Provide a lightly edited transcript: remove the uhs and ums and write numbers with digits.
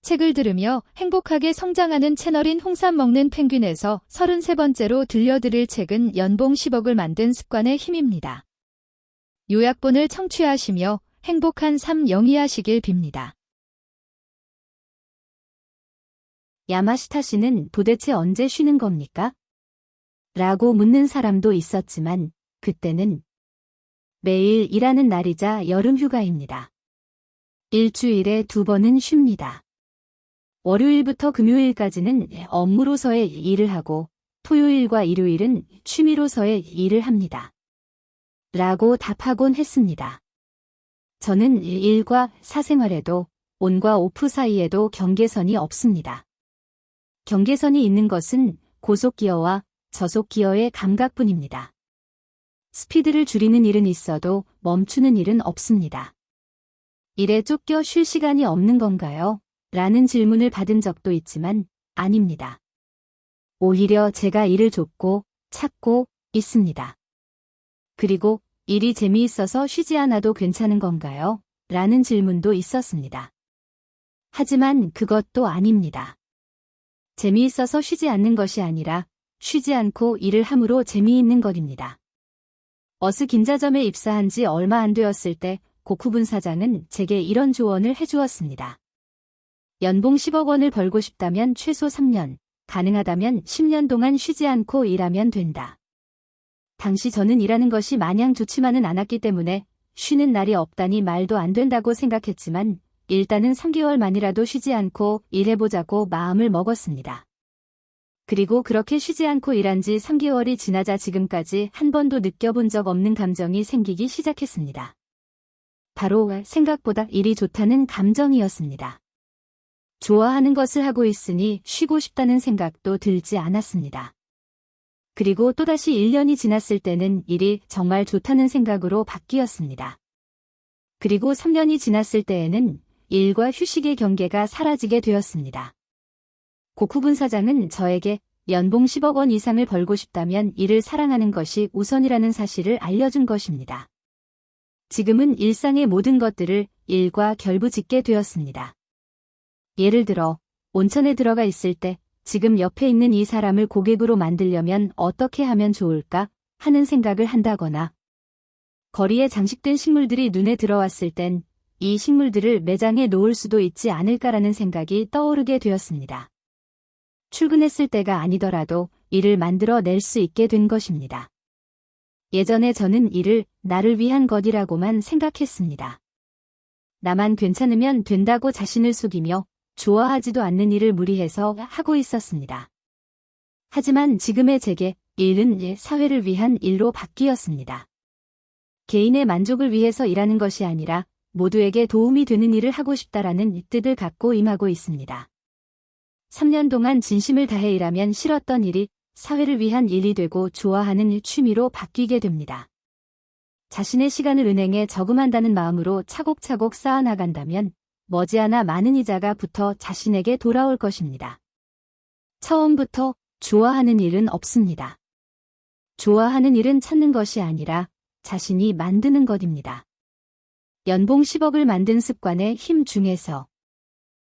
책을 들으며 행복하게 성장하는 채널인 홍삼 먹는 펭귄에서 33번째로 들려드릴 책은 연봉 10억을 만든 습관의 힘입니다. 요약본을 청취하시며 행복한 삶 영위하시길 빕니다. 야마시타 씨는 도대체 언제 쉬는 겁니까? 라고 묻는 사람도 있었지만 그때는 매일 일하는 날이자 여름 휴가입니다. 일주일에 2번은 쉽니다. 월요일부터 금요일까지는 업무로서의 일을 하고 토요일과 일요일은 취미로서의 일을 합니다. 라고 답하곤 했습니다. 저는 일과 사생활에도 온과 오프 사이에도 경계선이 없습니다. 경계선이 있는 것은 고속기어와 저속기어의 감각뿐입니다. 스피드를 줄이는 일은 있어도 멈추는 일은 없습니다. 일에 쫓겨 쉴 시간이 없는 건가요? 라는 질문을 받은 적도 있지만 아닙니다. 오히려 제가 일을 좁고 찾고 있습니다. 그리고 일이 재미있어서 쉬지 않아도 괜찮은 건가요? 라는 질문도 있었습니다. 하지만 그것도 아닙니다. 재미있어서 쉬지 않는 것이 아니라 쉬지 않고 일을 함으로 재미있는 것입니다. 어스 긴자점에 입사한 지 얼마 안 되었을 때 고쿠분 사장은 제게 이런 조언을 해주었습니다. 연봉 10억 원을 벌고 싶다면 최소 3년, 가능하다면 10년 동안 쉬지 않고 일하면 된다. 당시 저는 일하는 것이 마냥 좋지만은 않았기 때문에 쉬는 날이 없다니 말도 안 된다고 생각했지만 일단은 3개월만이라도 쉬지 않고 일해보자고 마음을 먹었습니다. 그리고 그렇게 쉬지 않고 일한 지 3개월이 지나자 지금까지 한 번도 느껴본 적 없는 감정이 생기기 시작했습니다. 바로 생각보다 일이 좋다는 감정이었습니다. 좋아하는 것을 하고 있으니 쉬고 싶다는 생각도 들지 않았습니다. 그리고 또다시 1년이 지났을 때는 일이 정말 좋다는 생각으로 바뀌었습니다. 그리고 3년이 지났을 때에는 일과 휴식의 경계가 사라지게 되었습니다. 고쿠분 사장은 저에게 연봉 10억 원 이상을 벌고 싶다면 일을 사랑하는 것이 우선이라는 사실을 알려준 것입니다. 지금은 일상의 모든 것들을 일과 결부짓게 되었습니다. 예를 들어 온천에 들어가 있을 때 지금 옆에 있는 이 사람을 고객으로 만들려면 어떻게 하면 좋을까 하는 생각을 한다거나 거리에 장식된 식물들이 눈에 들어왔을 땐 이 식물들을 매장에 놓을 수도 있지 않을까라는 생각이 떠오르게 되었습니다. 출근했을 때가 아니더라도 일을 만들어 낼 수 있게 된 것입니다. 예전에 저는 일을 나를 위한 것이라고만 생각했습니다. 나만 괜찮으면 된다고 자신을 속이며 좋아하지도 않는 일을 무리해서 하고 있었습니다. 하지만 지금의 제게 일은 사회를 위한 일로 바뀌었습니다. 개인의 만족을 위해서 일하는 것이 아니라 모두에게 도움이 되는 일을 하고 싶다라는 뜻을 갖고 임하고 있습니다. 3년 동안 진심을 다해 일하면 싫었던 일이 사회를 위한 일이 되고 좋아하는 취미로 바뀌게 됩니다. 자신의 시간을 은행에 저금한다는 마음으로 차곡차곡 쌓아나간다면 머지않아 많은 이자가 붙어 자신에게 돌아올 것입니다. 처음부터 좋아하는 일은 없습니다. 좋아하는 일은 찾는 것이 아니라 자신이 만드는 것입니다. 연봉 10억을 만든 습관의 힘 중에서